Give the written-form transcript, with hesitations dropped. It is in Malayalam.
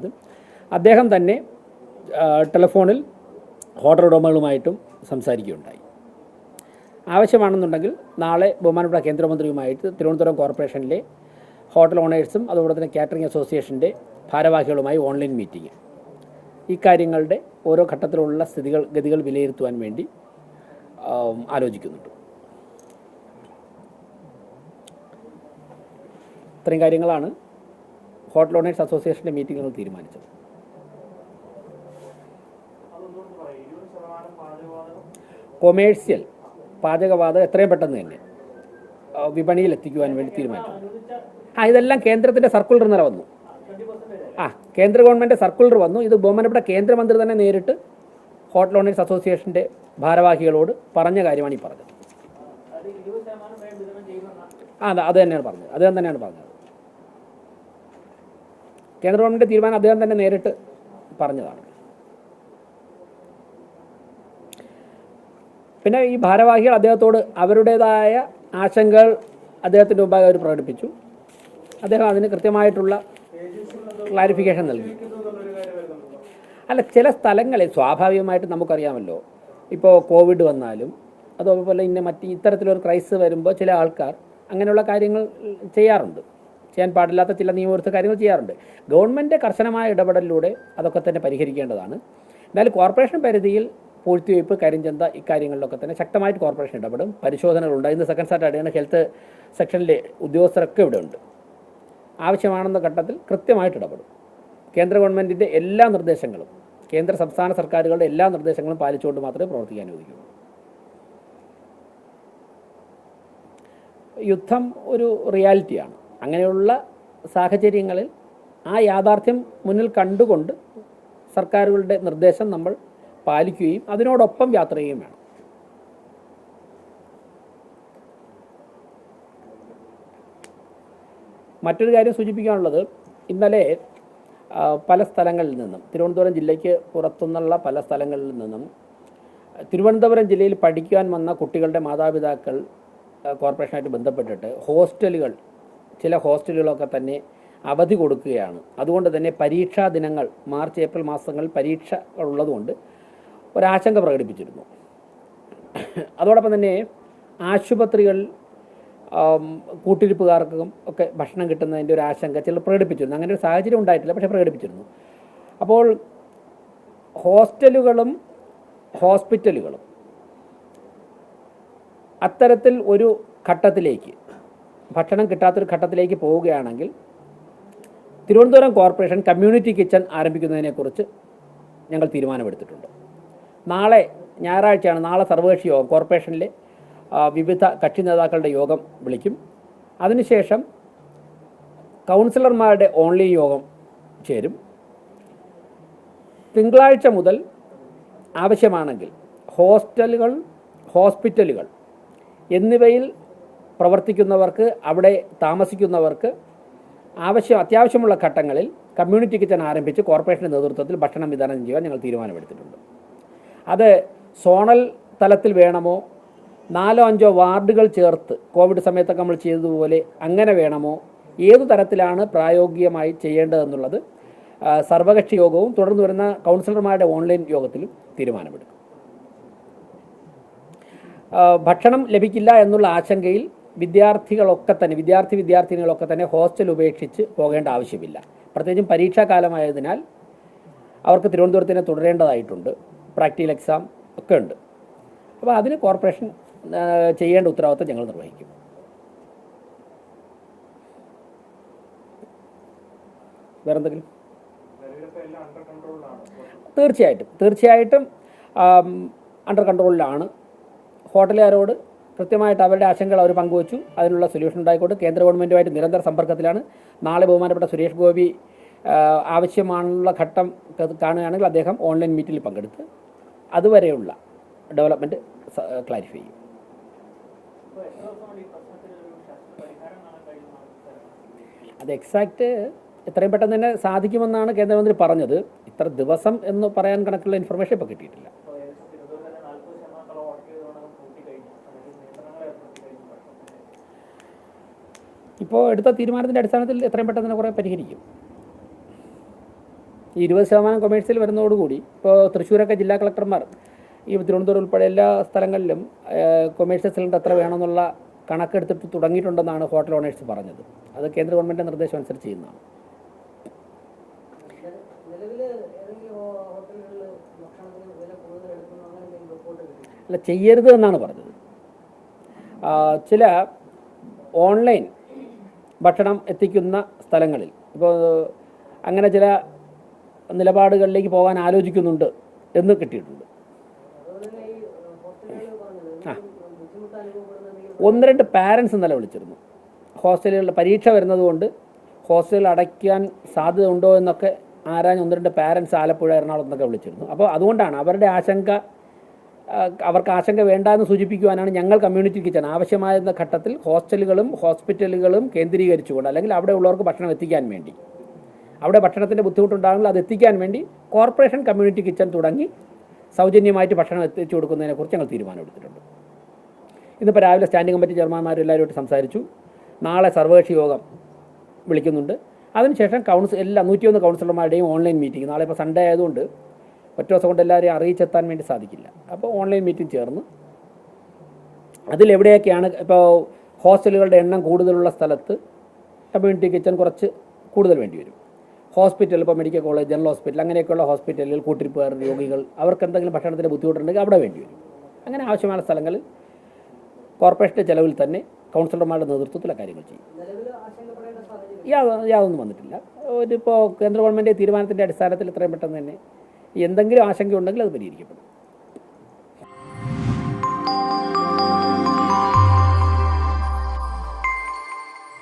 തീരുമാനിച്ചത്. അദ്ദേഹം തന്നെ ടെലിഫോണിൽ ഹോട്ടൽ ഉടമകളുമായിട്ടും സംസാരിക്കുകയുണ്ടായി. ആവശ്യമാണെന്നുണ്ടെങ്കിൽ നാളെ ബഹുമാനപ്പെട്ട കേന്ദ്രമന്ത്രിയുമായിട്ട് തിരുവനന്തപുരം കോർപ്പറേഷനിലെ ഹോട്ടൽ ഓണേഴ്സും അതുപോലെ തന്നെ കാറ്ററിംഗ് അസോസിയേഷൻ്റെ ഭാരവാഹികളുമായി ഓൺലൈൻ മീറ്റിംഗ് ഈ കാര്യങ്ങളുടെ ഓരോ ഘട്ടത്തിലുള്ള ഗതികൾ വിലയിരുത്തുവാൻ വേണ്ടി ആലോചിക്കുന്നുണ്ട്. ഇത്രയും കാര്യങ്ങളാണ് ഹോട്ടൽ ഓണേഴ്സ് അസോസിയേഷൻ്റെ മീറ്റിങ്ങുകൾ തീരുമാനിച്ചത്. കൊമേഴ്സ്യൽ പാചകവാതകം എത്രയും പെട്ടെന്ന് തന്നെ വിപണിയിൽ എത്തിക്കുവാൻ വേണ്ടി തീരുമാനിച്ചു. ഇതെല്ലാം കേന്ദ്രത്തിൻ്റെ സർക്കുലർ ഇന്നലെ വന്നു. കേന്ദ്ര ഗവൺമെൻറ് സർക്കുലർ വന്നു. ഇത് ബഹുമാനപ്പെട്ട കേന്ദ്രമന്ത്രി തന്നെ നേരിട്ട് ഹോട്ടൽ ഓണേഴ്സ് അസോസിയേഷൻ്റെ ഭാരവാഹികളോട് പറഞ്ഞ കാര്യമാണ് ഈ പറഞ്ഞത്. അത് തന്നെയാണ് പറഞ്ഞത്. അദ്ദേഹം തന്നെയാണ് പറഞ്ഞത്. കേന്ദ്ര ഗവൺമെൻറ് തീരുമാനം അദ്ദേഹം തന്നെ നേരിട്ട് പറഞ്ഞതാണ്. പിന്നെ ഈ ഭാരവാഹികൾ അദ്ദേഹത്തോട് അവരുടേതായ ആശങ്കകൾ അദ്ദേഹത്തിൻ്റെ മുമ്പാകെ അവർ പ്രകടിപ്പിച്ചു. അദ്ദേഹം അതിന് കൃത്യമായിട്ടുള്ള ക്ലാരിഫിക്കേഷൻ നൽകി. ചില സ്ഥലങ്ങളിൽ സ്വാഭാവികമായിട്ട് നമുക്കറിയാമല്ലോ, ഇപ്പോൾ കോവിഡ് വന്നാലും അതുപോലെ മറ്റ് ഇത്തരത്തിലൊരു ക്രൈസിസ് വരുമ്പോൾ ചില ആൾക്കാർ അങ്ങനെയുള്ള കാര്യങ്ങൾ ചെയ്യാറുണ്ട്. ചെയ്യാൻ പാടില്ലാത്ത ചില നിയമവിരുദ്ധ കാര്യങ്ങൾ ചെയ്യാറുണ്ട്. ഗവൺമെൻറ് കർശനമായ ഇടപെടലിലൂടെ അതൊക്കെ തന്നെ പരിഹരിക്കേണ്ടതാണ്. എന്നാലും കോർപ്പറേഷൻ പരിധിയിൽ പൂഴ്ത്തിവയ്പ്, കരിഞ്ചന്ത ഇക്കാര്യങ്ങളിലൊക്കെ തന്നെ ശക്തമായിട്ട് കോർപ്പറേഷൻ ഇടപെടും. പരിശോധനകളുണ്ട്. ഇന്ന് സെക്കൻഡ് സാറ്റർഡേയാണ് ഹെൽത്ത് സെക്ഷനിലെ ഉദ്യോഗസ്ഥരൊക്കെ ഇവിടെ ഉണ്ട്. ആവശ്യമാണെന്ന ഘട്ടത്തിൽ കൃത്യമായിട്ട് ഇടപെടും. കേന്ദ്ര ഗവൺമെൻറ്റിൻ്റെ എല്ലാ നിർദ്ദേശങ്ങളും, കേന്ദ്ര സംസ്ഥാന സർക്കാരുകളുടെ എല്ലാ നിർദ്ദേശങ്ങളും പാലിച്ചുകൊണ്ട് മാത്രമേ പ്രവർത്തിക്കാൻ അനുവദിക്കൂ. യുദ്ധം ഒരു റിയാലിറ്റിയാണ്. അങ്ങനെയുള്ള സാഹചര്യങ്ങളിൽ ആ യാഥാർത്ഥ്യം മുന്നിൽ കണ്ടുകൊണ്ട് സർക്കാരുകളുടെ നിർദ്ദേശം നമ്മൾ പാലിക്കുകയും അതിനോടൊപ്പം യാത്ര ചെയ്യുകയും വേണം. മറ്റൊരു കാര്യം സൂചിപ്പിക്കാനുള്ളത്, ഇന്നലെ പല സ്ഥലങ്ങളിൽ നിന്നും, തിരുവനന്തപുരം ജില്ലയ്ക്ക് പുറത്തുനിന്നുള്ള പല സ്ഥലങ്ങളിൽ നിന്നും തിരുവനന്തപുരം ജില്ലയിൽ പഠിക്കാൻ വന്ന കുട്ടികളുടെ മാതാപിതാക്കൾ കോർപ്പറേഷനായിട്ട് ബന്ധപ്പെട്ടിട്ട് ചില ഹോസ്റ്റലുകളൊക്കെ തന്നെ അവധി കൊടുക്കുകയാണ്. അതുകൊണ്ട് തന്നെ പരീക്ഷാ ദിനങ്ങൾ, മാർച്ച് ഏപ്രിൽ മാസങ്ങളിൽ പരീക്ഷ ഉള്ളതുകൊണ്ട് ഒരാശങ്ക പ്രകടിപ്പിച്ചിരുന്നു. അതോടൊപ്പം തന്നെ ആശുപത്രികൾ കൂട്ടിരിപ്പുകാർക്കും ഒക്കെ ഭക്ഷണം കിട്ടുന്നതിൻ്റെ ഒരു ആശങ്ക ചിലർ പ്രകടിപ്പിച്ചിരുന്നു. അങ്ങനെ ഒരു സാഹചര്യം ഉണ്ടായിട്ടില്ല, പക്ഷേ പ്രകടിപ്പിച്ചിരുന്നു. അപ്പോൾ ഹോസ്റ്റലുകളും ഹോസ്പിറ്റലുകളും അത്തരത്തിൽ ഒരു ഘട്ടത്തിലേക്ക്, ഭക്ഷണം കിട്ടാത്തൊരു ഘട്ടത്തിലേക്ക് പോവുകയാണെങ്കിൽ തിരുവനന്തപുരം കോർപ്പറേഷൻ കമ്മ്യൂണിറ്റി കിച്ചൺ ആരംഭിക്കുന്നതിനെക്കുറിച്ച് ഞങ്ങൾ തീരുമാനമെടുത്തിട്ടുണ്ട്. നാളെ ഞായറാഴ്ചയാണ്. നാളെ സർവകക്ഷി യോഗം, കോർപ്പറേഷനിലെ വിവിധ കക്ഷി നേതാക്കളുടെ യോഗം വിളിക്കും. അതിനുശേഷം കൗൺസിലർമാരുടെ ഓൺലൈൻ യോഗം ചേരും. തിങ്കളാഴ്ച മുതൽ ആവശ്യമാണെങ്കിൽ ഹോസ്പിറ്റലുകൾ എന്നിവയിൽ പ്രവർത്തിക്കുന്നവർക്ക്, അവിടെ താമസിക്കുന്നവർക്ക് അത്യാവശ്യമുള്ള ഘട്ടങ്ങളിൽ കമ്മ്യൂണിറ്റി കിച്ചൺ ആരംഭിച്ച് കോർപ്പറേഷൻ്റെ നേതൃത്വത്തിൽ ഭക്ഷണം വിതരണം ചെയ്യാൻ ഞങ്ങൾ തീരുമാനമെടുത്തിട്ടുണ്ട്. അത് സോണൽ തലത്തിൽ വേണമോ, 4-5 വാർഡുകൾ ചേർത്ത് കോവിഡ് സമയത്തൊക്കെ നമ്മൾ ചെയ്തതുപോലെ അങ്ങനെ വേണമോ, ഏതു തരത്തിലാണ് പ്രായോഗികമായി ചെയ്യേണ്ടതെന്നുള്ളത് സർവകക്ഷി യോഗവും തുടർന്ന് വരുന്ന കൗൺസിലർമാരുടെ ഓൺലൈൻ യോഗത്തിലും തീരുമാനമെടുക്കും. ഭക്ഷണം ലഭിക്കില്ല എന്നുള്ള ആശങ്കയിൽ വിദ്യാർത്ഥിനികളൊക്കെ തന്നെ ഹോസ്റ്റൽ ഉപേക്ഷിച്ച് പോകേണ്ട ആവശ്യമില്ല. പ്രത്യേകിച്ചും പരീക്ഷാകാലമായതിനാൽ അവർക്ക് തിരുവനന്തപുരത്ത് തന്നെ തുടരേണ്ടതായിട്ടുണ്ട്. പ്രാക്ടിക്കൽ എക്സാം ഒക്കെ ഉണ്ട്. അപ്പോൾ അതിന് കോർപ്പറേഷൻ ചെയ്യേണ്ട ഉത്തരവാദിത്വം ഞങ്ങൾ നിർവഹിക്കും. വേറെന്തെങ്കിലും? തീർച്ചയായിട്ടും അണ്ടർ കൺട്രോളിലാണ്. ഹോട്ടലുകാരോട് കൃത്യമായിട്ട് അവരുടെ ആശങ്കകൾ അവർ പങ്കുവച്ചു. അതിനുള്ള സൊല്യൂഷൻ ഉണ്ടായിക്കോട്ടെ. കേന്ദ്ര ഗവൺമെൻറ്റുമായിട്ട് നിരന്തര സമ്പർക്കത്തിലാണ്. നാളെ ബഹുമാനപ്പെട്ട സുരേഷ് ഗോപി ആവശ്യമാണുള്ള ഘട്ടം കാണുകയാണെങ്കിൽ അദ്ദേഹം ഓൺലൈൻ മീറ്റിൽ പങ്കെടുത്ത് അതുവരെയുള്ള ഡെവലപ്മെൻറ്റ് ക്ലാരിഫൈ ചെയ്യും. അത് എക്സാക്റ്റ് എത്രയും പെട്ടെന്ന് തന്നെ സാധിക്കുമെന്നാണ് കേന്ദ്രമന്ത്രി പറഞ്ഞത്. ഇത്ര ദിവസം എന്ന് പറയാൻ കണക്കുള്ള ഇൻഫർമേഷൻ ഇപ്പോൾ കിട്ടിയിട്ടില്ല. ഇപ്പോൾ എടുത്ത തീരുമാനത്തിൻ്റെ അടിസ്ഥാനത്തിൽ എത്രയും പെട്ടെന്ന് തന്നെ കുറേ പരിഹരിക്കും. ഈ 20% കൊമേഴ്സ്യൽ വരുന്നതോടുകൂടി ഇപ്പോൾ തൃശ്ശൂരൊക്കെ ജില്ലാ കളക്ടർമാർ ഈ തിരുവനന്തപുരം ഉൾപ്പെടെ എല്ലാ സ്ഥലങ്ങളിലും കൊമേഴ്സ്യൽ സിലിണ്ടർ എത്ര വേണമെന്നുള്ള കണക്കെടുത്തിട്ട് തുടങ്ങിയിട്ടുണ്ടെന്നാണ് ഹോട്ടൽ ഓണേഴ്സ് പറഞ്ഞത്. അത് കേന്ദ്ര ഗവൺമെൻറ് നിർദ്ദേശം അനുസരിച്ച് ചെയ്യുന്നതാണ്. അല്ല, ചെയ്യരുത് എന്നാണ് പറഞ്ഞത്. ചില ഓൺലൈൻ ഭക്ഷണം എത്തിക്കുന്ന സ്ഥലങ്ങളിൽ ഇപ്പോൾ അങ്ങനെ ചില നിലപാടുകളിലേക്ക് പോകാൻ ആലോചിക്കുന്നുണ്ട് എന്ന് കിട്ടിയിട്ടുണ്ട്. ആ, 1-2 പാരൻസ് ഇന്നലെ വിളിച്ചിരുന്നു. ഹോസ്റ്റലുകളിൽ പരീക്ഷ വരുന്നതുകൊണ്ട് ഹോസ്റ്റലുകൾ അടയ്ക്കാൻ സാധ്യത ഉണ്ടോ എന്നൊക്കെ ആരാഞ്ഞ് 1-2 പാരൻസ് ആലപ്പുഴ, എറണാകുളത്ത് നിന്നൊക്കെ വിളിച്ചിരുന്നു. അപ്പോൾ അതുകൊണ്ടാണ് അവരുടെ ആശങ്ക, അവർക്ക് ആശങ്ക വേണ്ട എന്ന് സൂചിപ്പിക്കുവാനാണ് ഞങ്ങൾ കമ്മ്യൂണിറ്റി കിച്ചൺ ആവശ്യമായ ഘട്ടത്തിൽ ഹോസ്റ്റലുകളും ഹോസ്പിറ്റലുകളും കേന്ദ്രീകരിച്ചുകൊണ്ട്, അല്ലെങ്കിൽ അവിടെ ഉള്ളവർക്ക് ഭക്ഷണം എത്തിക്കാൻ വേണ്ടി, അവിടെ ഭക്ഷണത്തിൻ്റെ ബുദ്ധിമുട്ടുണ്ടാകുമ്പോൾ അത് എത്തിക്കാൻ വേണ്ടി കോർപ്പറേഷൻ കമ്മ്യൂണിറ്റി കിച്ചൺ തുടങ്ങി സൗജന്യമായിട്ട് ഭക്ഷണം എത്തിച്ചു കൊടുക്കുന്നതിനെക്കുറിച്ച് ഞങ്ങൾ തീരുമാനമെടുത്തിട്ടുണ്ട്. ഇന്നിപ്പോൾ രാവിലെ സ്റ്റാൻഡിംഗ് കമ്മിറ്റി ചെയർമാന്മാർ എല്ലാവരുമായിട്ട് സംസാരിച്ചു. നാളെ സർവകക്ഷി യോഗം വിളിക്കുന്നുണ്ട്. അതിനുശേഷം എല്ലാ 101 കൗൺസിലർമാരുടെയും ഓൺലൈൻ മീറ്റിംഗ്, നാളെ ഇപ്പോൾ സൺഡേ ആയതുകൊണ്ട് ഒറ്റ ദിവസം കൊണ്ട് എല്ലാവരെയും അറിയിച്ചെത്താൻ വേണ്ടി സാധിക്കില്ല. അപ്പോൾ ഓൺലൈൻ മീറ്റിംഗ് ചേർന്ന് അതിലെവിടെയൊക്കെയാണ് ഇപ്പോൾ ഹോസ്റ്റലുകളുടെ എണ്ണം കൂടുതലുള്ള സ്ഥലത്ത് കമ്മ്യൂണിറ്റി കിച്ചൺ കുറച്ച് കൂടുതൽ വേണ്ടി വരും. ഹോസ്പിറ്റൽ, ഇപ്പോൾ മെഡിക്കൽ കോളേജ്, ജനറൽ ഹോസ്പിറ്റൽ, അങ്ങനെയൊക്കെയുള്ള ഹോസ്പിറ്റലുകൾ, കൂട്ടിരിപ്പുകാർ, രോഗികൾ, അവർക്ക് എന്തെങ്കിലും ഭക്ഷണത്തിൻ്റെ ബുദ്ധിമുട്ടുണ്ടെങ്കിൽ അവിടെ വേണ്ടി വരും. അങ്ങനെ ആവശ്യമായ സ്ഥലങ്ങളിൽ കോർപ്പറേഷൻ്റെ ചെലവിൽ തന്നെ കൗൺസിലർമാരുടെ നേതൃത്വത്തിലെ കാര്യങ്ങൾ ചെയ്യും. യാതൊന്നും വന്നിട്ടില്ല. ഇപ്പോൾ കേന്ദ്ര ഗവൺമെൻറ് തീരുമാനത്തിൻ്റെ അടിസ്ഥാനത്തിൽ എത്രയും പെട്ടെന്ന് തന്നെ എന്തെങ്കിലും ആശങ്കയുണ്ടെങ്കിൽ അത് പരിഹരിക്കപ്പെടും.